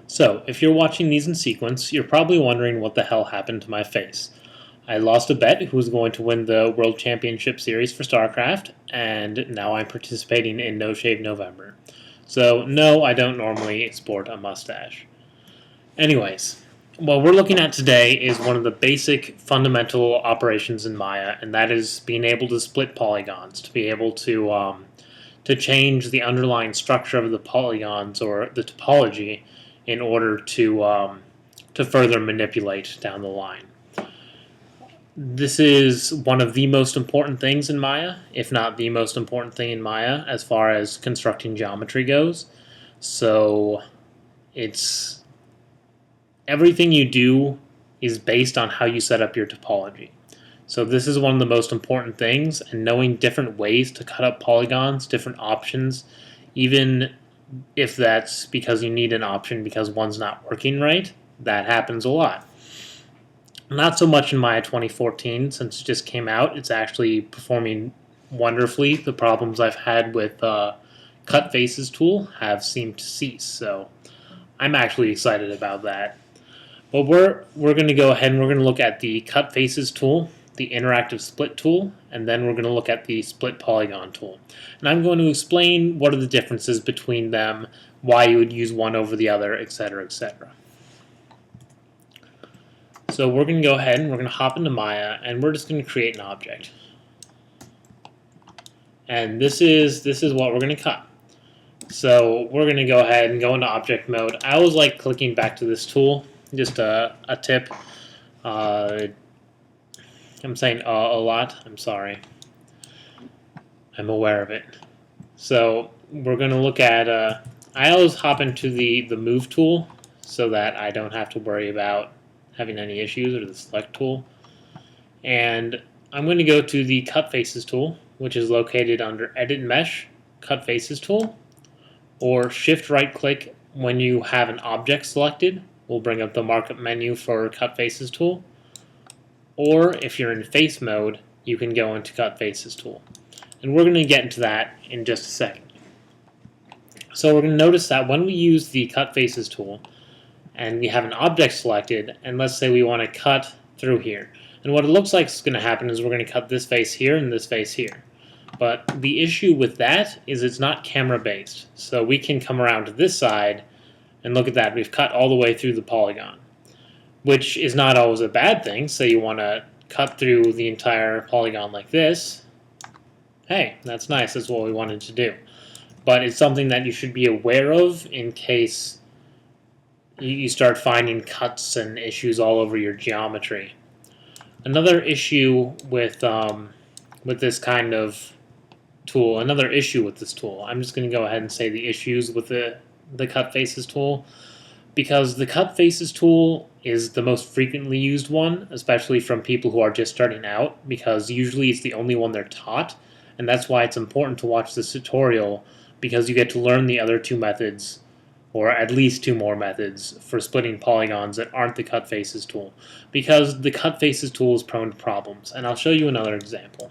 So, if you're watching these in sequence, you're probably wondering what the hell happened to my face. I lost a bet who was going to win the World Championship Series for StarCraft, and now I'm participating in No Shave November. So, no, I don't normally sport a mustache. Anyways, what we're looking at today is one of the basic fundamental operations in Maya, and that is being able to split polygons, to be able to change the underlying structure of the polygons or the topology in order to further manipulate down the line. This is one of the most important things in Maya, if not the most important thing in Maya as far as constructing geometry goes. So it's everything you do is based on how you set up your topology. So this is one of the most important things, and knowing different ways to cut up polygons, different options, even if that's because you need an option because one's not working right, that happens a lot. Not so much in Maya 2014 since it just came out. It's actually performing wonderfully. The problems I've had with Cut Faces tool have seemed to cease, so I'm actually excited about that. But we're going to go ahead and we're going to look at the Cut Faces tool, the Interactive Split tool, and then we're going to look at the Split Polygon tool. And I'm going to explain what are the differences between them, why you would use one over the other, etc., etc. So we're going to go ahead and we're going to hop into Maya, and we're just going to create an object. And this is what we're going to cut. So we're going to go ahead and go into object mode. I always like clicking back to this tool. Just a tip. I'm saying a lot. I'm sorry. I'm aware of it. So we're going to look at. I always hop into the move tool so that I don't have to worry about having any issues, or the select tool. And I'm going to go to the Cut Faces tool, which is located under Edit Mesh, Cut Faces tool, or Shift right click when you have an object selected. We'll bring up the markup menu for Cut Faces tool. Or if you're in face mode, you can go into Cut Faces tool. And we're going to get into that in just a second. So we're going to notice that when we use the Cut Faces tool, and we have an object selected, and let's say we want to cut through here. And what it looks like is going to happen is we're going to cut this face here and this face here. But the issue with that is it's not camera based. So we can come around to this side and look at that. We've cut all the way through the polygon, which is not always a bad thing. So you want to cut through the entire polygon like this. Hey, that's nice. That's what we wanted to do. But it's something that you should be aware of in case you start finding cuts and issues all over your geometry. Another issue with this kind of tool, another issue with this tool, I'm just going to go ahead and say the issues with the Cut Faces tool, because the Cut Faces tool is the most frequently used one, especially from people who are just starting out, because usually it's the only one they're taught, and that's why it's important to watch this tutorial, because you get to learn the other two methods, or at least two more methods for splitting polygons that aren't the Cut Faces tool, because the Cut Faces tool is prone to problems. And I'll show you another example.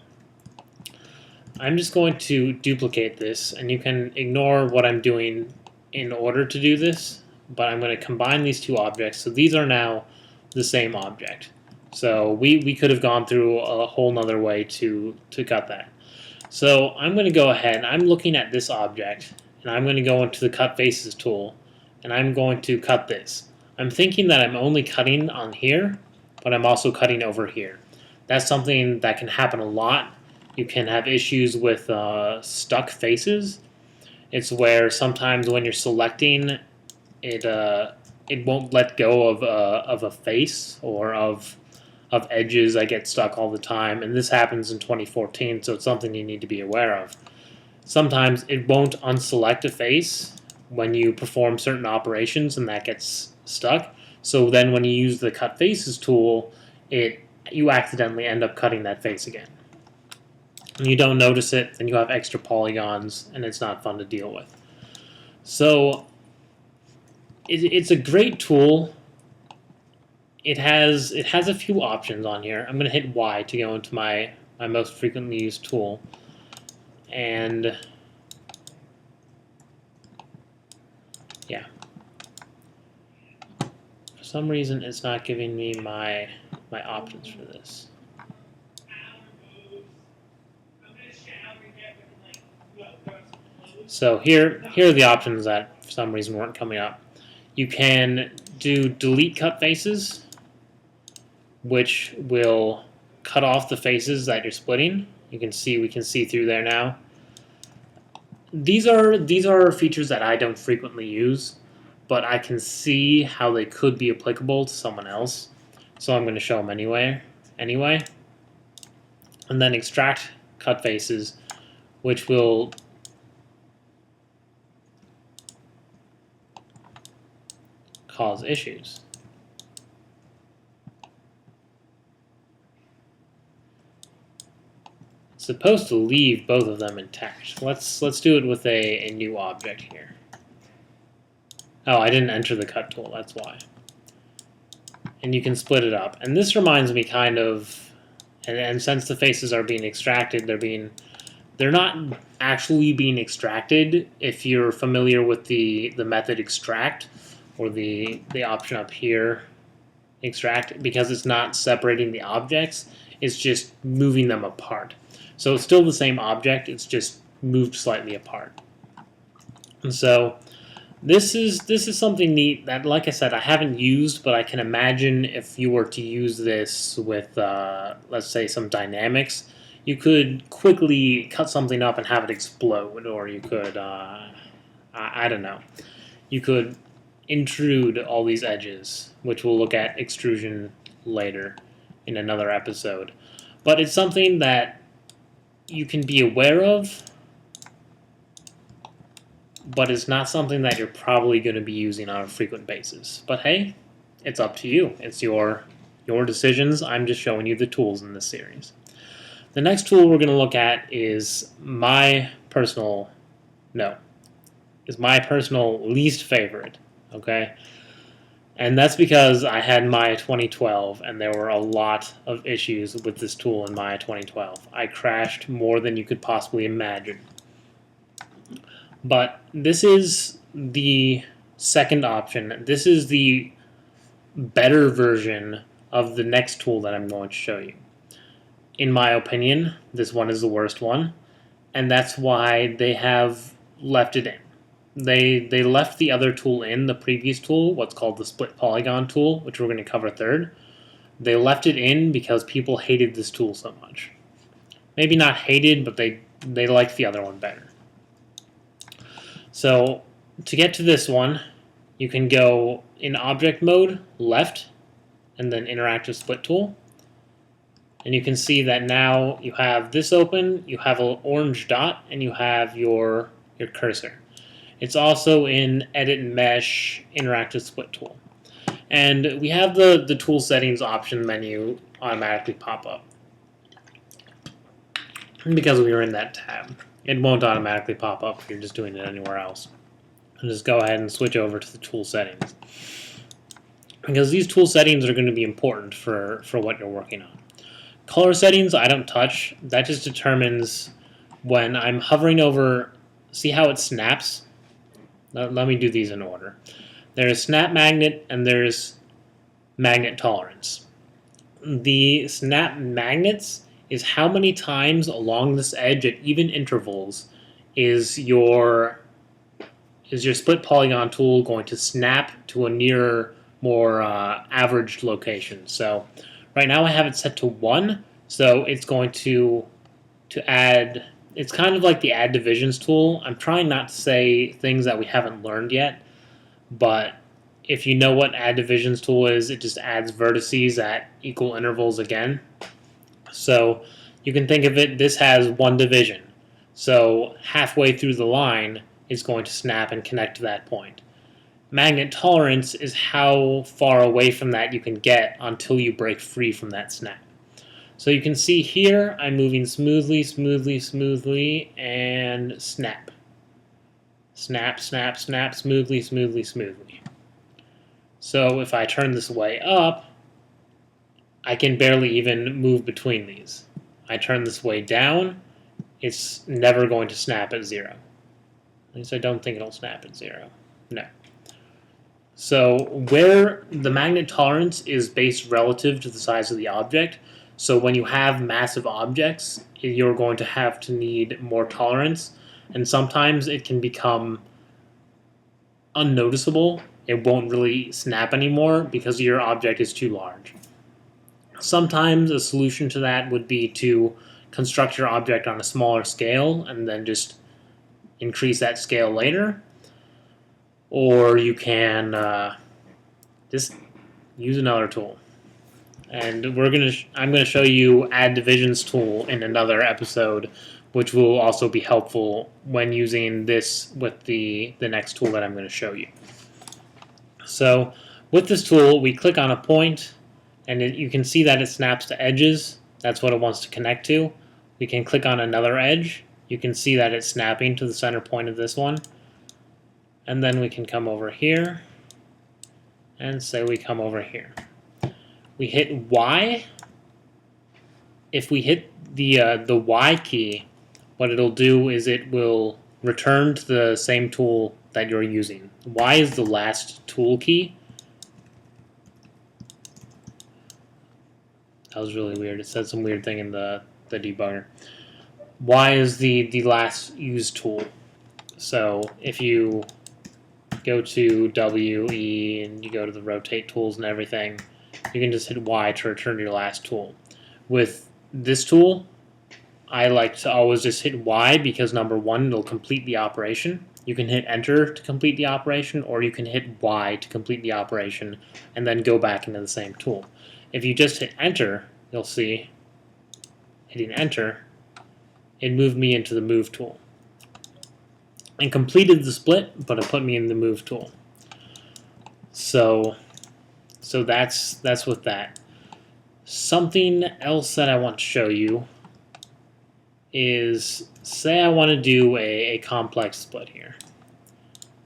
I'm just going to duplicate this, and you can ignore what I'm doing in order to do this, but I'm going to combine these two objects. So these are now the same object. So we could have gone through a whole nother way to cut that. So I'm going to go ahead, I'm looking at this object, and I'm going to go into the Cut Faces tool, and I'm going to cut this. I'm thinking that I'm only cutting on here, but I'm also cutting over here. That's something that can happen a lot. You can have issues with stuck faces. It's where sometimes when you're selecting, it won't let go of a face or of edges that get stuck all the time, and this happens in 2014, so it's something you need to be aware of. Sometimes it won't unselect a face when you perform certain operations, and that gets stuck. So then when you use the Cut Faces tool, you accidentally end up cutting that face again. And you don't notice it, and you have extra polygons, and it's not fun to deal with. So it's a great tool. It has a few options on here. I'm going to hit Y to go into my most frequently used tool. And yeah, some reason it's not giving me my options for this. So here are the options that for some reason weren't coming up. You can do delete cut faces, which will cut off the faces that you're splitting. We can see through there now. These are features that I don't frequently use, but I can see how they could be applicable to someone else. So I'm going to show them anyway. And then extract cut faces, which will cause issues. It's supposed to leave both of them intact. Let's do it with a new object here. Oh, I didn't enter the cut tool, that's why. And you can split it up. And this reminds me kind of, and since the faces are being extracted, they're not actually being extracted if you're familiar with the method extract, or the option up here, extract, because it's not separating the objects, it's just moving them apart. So it's still the same object, it's just moved slightly apart. And so this is something neat that, like I said, I haven't used, but I can imagine if you were to use this with, let's say, some dynamics, you could quickly cut something up and have it explode, or you could, I don't know, you could intrude all these edges, which we'll look at extrusion later in another episode. But it's something that you can be aware of, but it's not something that you're probably going to be using on a frequent basis. But hey, it's up to you. It's your decisions. I'm just showing you the tools in this series. The next tool we're going to look at is my personal least favorite. Okay? And that's because I had Maya 2012, and there were a lot of issues with this tool in Maya 2012. I crashed more than you could possibly imagine. But this is the second option. This is the better version of the next tool that I'm going to show you. In my opinion, this one is the worst one, and that's why they have left it in. They left the other tool in, the previous tool, what's called the split polygon tool, which we're going to cover third. They left it in because people hated this tool so much. Maybe not hated, but they liked the other one better. So to get to this one, you can go in object mode, left, and then interactive split tool. And you can see that now you have this open, you have an orange dot, and you have your cursor. It's also in Edit Mesh Interactive Split Tool. And we have the Tool Settings option menu automatically pop up. Because we were in that tab. It won't automatically pop up if you're just doing it anywhere else. And just go ahead and switch over to the Tool Settings. Because these tool settings are going to be important for what you're working on. Color settings I don't touch. That just determines when I'm hovering over, see how it snaps? Let me do these in order. There's snap magnet and there's magnet tolerance. The snap magnets is how many times along this edge at even intervals is your split polygon tool going to snap to a nearer, more averaged location. So right now I have it set to 1, so it's going to add. It's kind of like the add divisions tool. I'm trying not to say things that we haven't learned yet, but if you know what add divisions tool is, it just adds vertices at equal intervals again. So you can think of it, this has one division. So halfway through the line, it's going to snap and connect to that point. Magnet tolerance is how far away from that you can get until you break free from that snap. So you can see here, I'm moving smoothly, smoothly, smoothly, and snap. Snap, snap, snap, smoothly, smoothly, smoothly. So if I turn this way up, I can barely even move between these. I turn this way down, it's never going to snap at 0. At least I don't think it'll snap at 0. No. So where the magnet tolerance is based relative to the size of the object, so when you have massive objects, you're going to have to need more tolerance, and sometimes it can become unnoticeable. It won't really snap anymore because your object is too large. Sometimes a solution to that would be to construct your object on a smaller scale and then just increase that scale later. Or you can just use another tool. And I'm gonna show you add divisions tool in another episode, which will also be helpful when using this with the next tool that I'm going to show you. So with this tool, we click on a point, and you can see that it snaps to edges. That's what it wants to connect to. We can click on another edge. You can see that it's snapping to the center point of this one. And then we can come over here and say we come over here. We hit Y. If we hit the Y key, what it'll do is it will return to the same tool that you're using. Y is the last tool key. That was really weird. It said some weird thing in the debugger. Y is the last used tool. So if you go to W, E, and you go to the rotate tools and everything, you can just hit Y to return to your last tool. With this tool, I like to always just hit Y because number one, it'll complete the operation. You can hit Enter to complete the operation, or you can hit Y to complete the operation and then go back into the same tool. If you just hit Enter, you'll see, hitting Enter, it moved me into the Move tool. And completed the split, but it put me in the Move tool. So that's with that. Something else that I want to show you is, say I want to do a complex split here.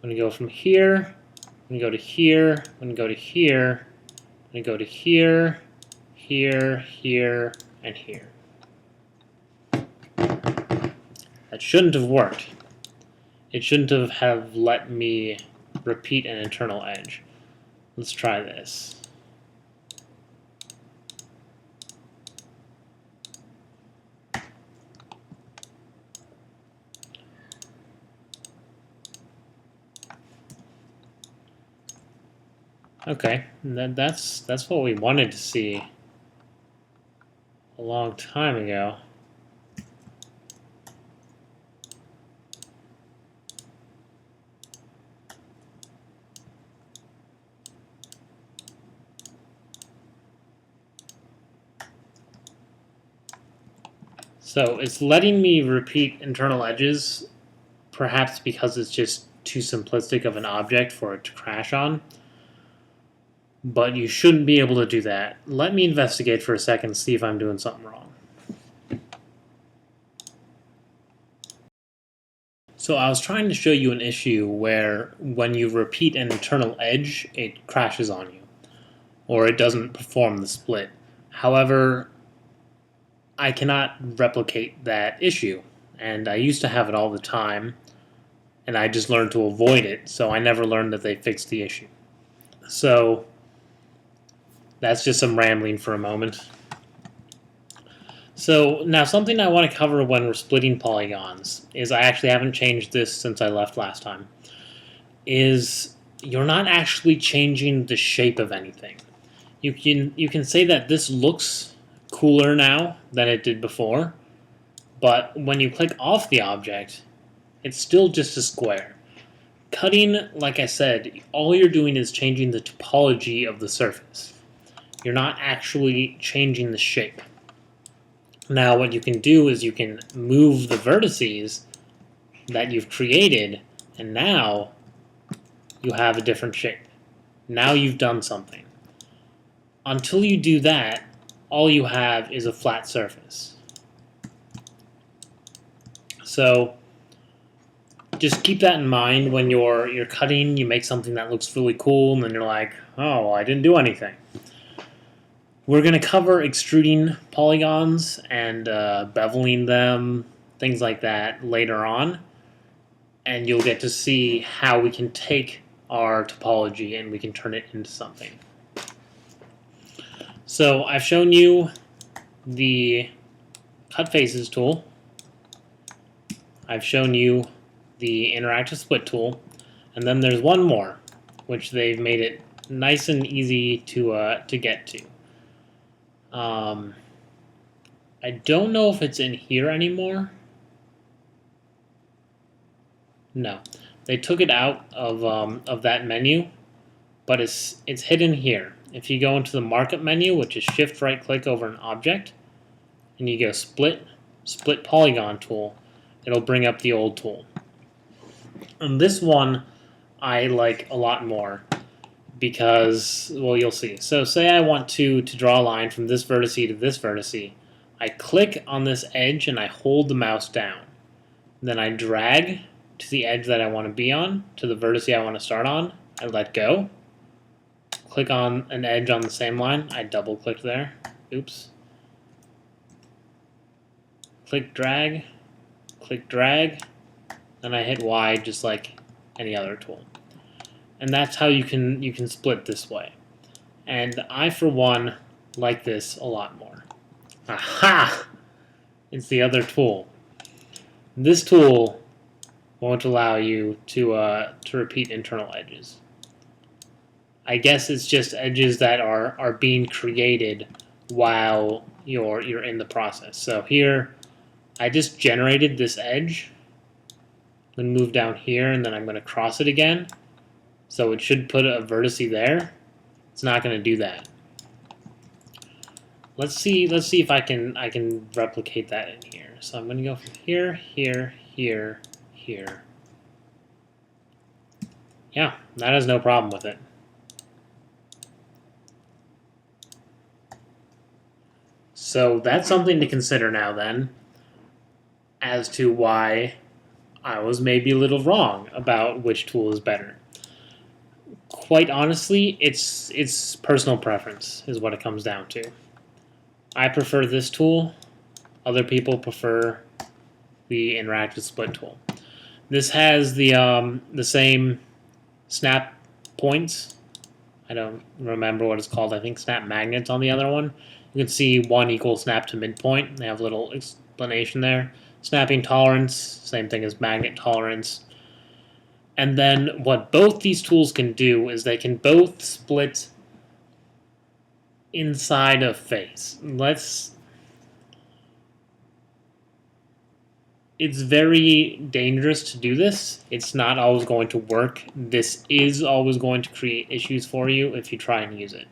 I'm going to go from here, I'm going to go to here, I'm going to go to here, I'm going to go to here, here, here, and here. That shouldn't have worked. It shouldn't have let me repeat an internal edge. Let's try this. Okay, that's what we wanted to see a long time ago. So it's letting me repeat internal edges, perhaps because it's just too simplistic of an object for it to crash on. But you shouldn't be able to do that. Let me investigate for a second, see if I'm doing something wrong. So I was trying to show you an issue where when you repeat an internal edge, it crashes on you, or it doesn't perform the split. However, I cannot replicate that issue, and I used to have it all the time, and I just learned to avoid it, so I never learned that they fixed the issue. So that's just some rambling for a moment. So now something I want to cover when we're splitting polygons is, I actually haven't changed this since I left last time, is you're not actually changing the shape of anything. You can say that this looks cooler now than it did before, but when you click off the object, it's still just a square. Cutting, like I said, all you're doing is changing the topology of the surface. You're not actually changing the shape. Now what you can do is you can move the vertices that you've created, and now you have a different shape. Now you've done something. Until you do that, all you have is a flat surface. So just keep that in mind when you're cutting. You make something that looks really cool, and then you're like, oh, well, I didn't do anything. We're going to cover extruding polygons and beveling them, things like that later on. And you'll get to see how we can take our topology and we can turn it into something. So I've shown you the cut faces tool. I've shown you the interactive split tool, and then there's one more, which they've made it nice and easy to get to. I don't know if it's in here anymore. No, they took it out of that menu, but it's hidden here. If you go into the markup menu, which is shift right click over an object, and you go split polygon tool, it'll bring up the old tool. And this one I like a lot more because, well, you'll see. So say I want to draw a line from this vertice to this vertice. I click on this edge and I hold the mouse down. Then I drag to the edge that I want to be on, to the vertice I want to start on. I let go. Click on an edge on the same line. I double click there. Oops. Click drag. Click drag. Then I hit Y just like any other tool. And that's how you can split this way. And I, for one, like this a lot more. Aha! It's the other tool. This tool won't allow you to repeat internal edges. I guess it's just edges that are being created while you're in the process. So here, I just generated this edge. I'm going to move down here, and then I'm going to cross it again. So it should put a vertice there. It's not going to do that. Let's see if I can replicate that in here. So I'm going to go from here, here, here, here. Yeah, that has no problem with it. So that's something to consider now then, as to why I was maybe a little wrong about which tool is better. Quite honestly, it's personal preference is what it comes down to. I prefer this tool. Other people prefer the interactive split tool. This has the same snap points. I don't remember what it's called. I think snap magnets on the other one. You can see 1 equals snap to midpoint. They have a little explanation there. Snapping tolerance, same thing as magnet tolerance. And then what both these tools can do is they can both split inside a face. It's very dangerous to do this. It's not always going to work. This is always going to create issues for you if you try and use it.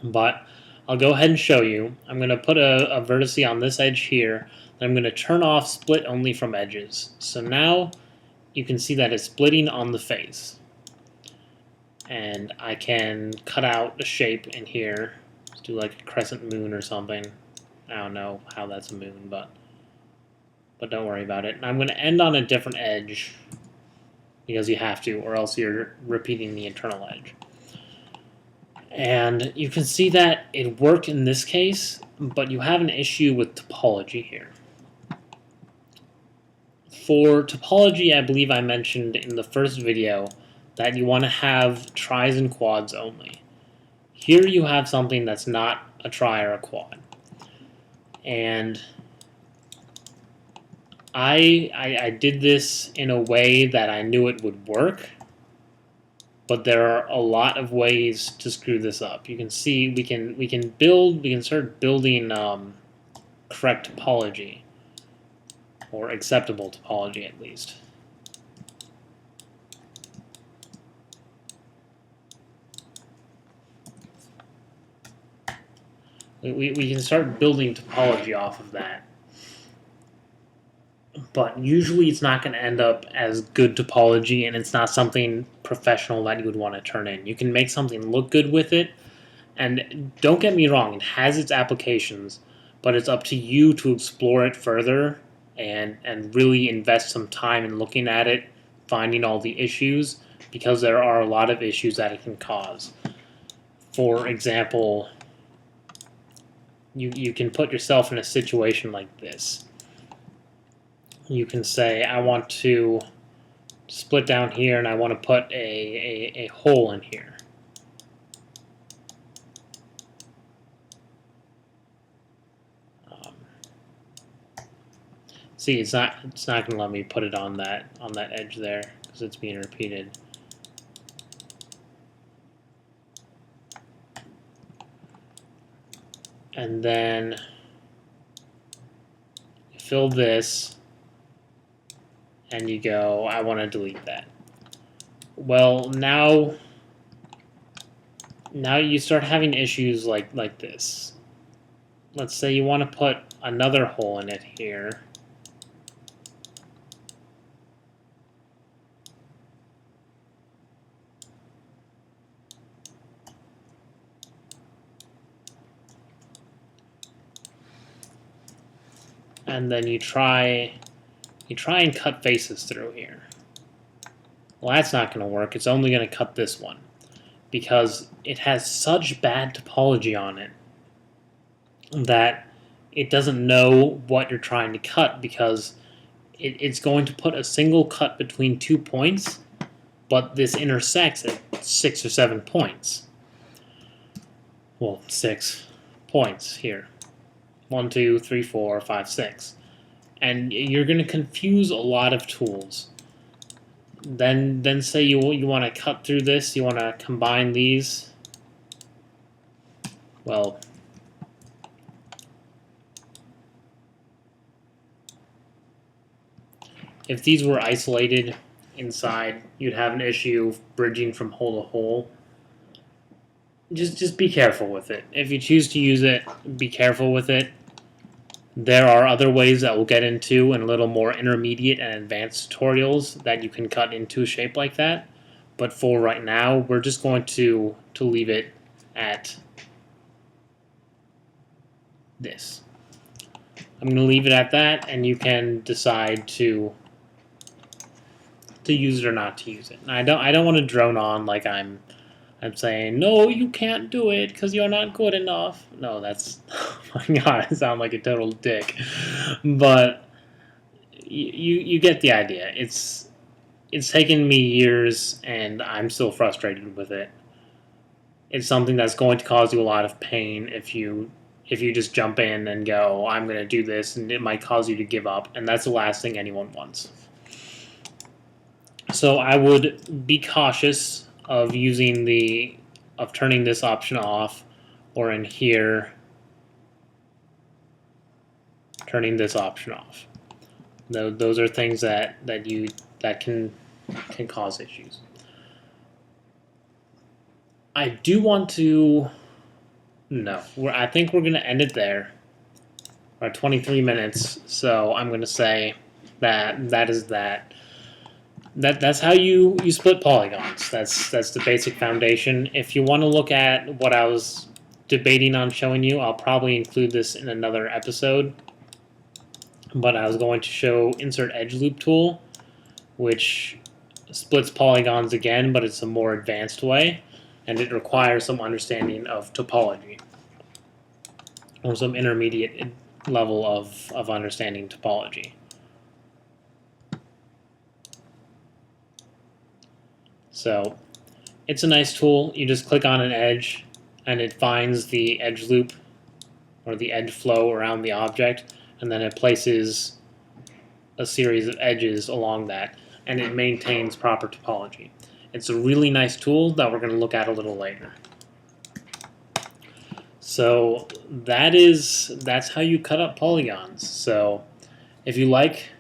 But I'll go ahead and show you. I'm going to put a vertice on this edge here. And I'm going to turn off split only from edges. So now you can see that it's splitting on the face. And I can cut out a shape in here. Let's do like a crescent moon or something. I don't know how that's a moon, but don't worry about it. And I'm going to end on a different edge because you have to, or else you're repeating the internal edge. And you can see that it worked in this case, but you have an issue with topology here. For topology, I believe I mentioned in the first video that you want to have tris and quads only. Here you have something that's not a tri or a quad. And I did this in a way that I knew it would work, but there are a lot of ways to screw this up. You can see we can start building correct topology, or acceptable topology at least. We can start building topology off of that. But usually it's not going to end up as good topology, and it's not something professional that you would want to turn in. You can make something look good with it, and don't get me wrong, it has its applications, but it's up to you to explore it further and really invest some time in looking at it, finding all the issues, because there are a lot of issues that it can cause. For example, you can put yourself in a situation like this. You can say, I want to split down here and I want to put a hole in here. See, it's not going to let me put it on that edge there because it's being repeated. And then you fill this and you go, I want to delete that. Well, now you start having issues like this. Let's say you want to put another hole in it here. And then you try and cut faces through here. Well, that's not going to work. It's only going to cut this one because it has such bad topology on it that it doesn't know what you're trying to cut, because it's going to put a single cut between 2 points, but this intersects at 6 or 7 points. Well, 6 points here. 1, 2, 3, 4, 5, 6. And you're going to confuse a lot of tools. Then say you want to cut through this, you want to combine these. Well, if these were isolated inside, you'd have an issue bridging from hole to hole. Just be careful with it. If you choose to use it, be careful with it. There are other ways that we'll get into in a little more intermediate and advanced tutorials that you can cut into a shape like that. But for right now, we're just going to leave it at this. I'm going to leave it at that, and you can decide to use it or not to use it. And I don't want to drone on like I'm saying, no, you can't do it because you're not good enough. No, that's, oh my god, I sound like a total dick. But you get the idea. It's taken me years, and I'm still frustrated with it. It's something that's going to cause you a lot of pain if you just jump in and go, I'm going to do this, and it might cause you to give up, and that's the last thing anyone wants. So I would be cautious of turning this option off, or in here, turning this option off. Those are things that can cause issues. I do want to. No, I think we're going to end it there. We're at 23 minutes, so I'm going to say that is that. That's how you split polygons. That's the basic foundation. If you want to look at what I was debating on showing you, I'll probably include this in another episode. But I was going to show Insert Edge Loop tool, which splits polygons again, but it's a more advanced way, and it requires some understanding of topology, or some intermediate level of understanding topology. So it's a nice tool. You just click on an edge, and it finds the edge loop or the edge flow around the object, and then it places a series of edges along that, and it maintains proper topology. It's a really nice tool that we're going to look at a little later. So that's how you cut up polygons. So if you like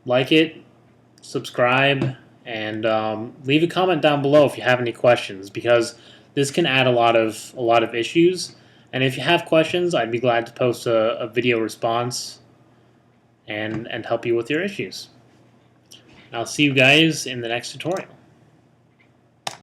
it, subscribe, and leave a comment down below if you have any questions, because this can add a lot of issues. And if you have questions, I'd be glad to post a video response and help you with your issues. I'll see you guys in the next tutorial.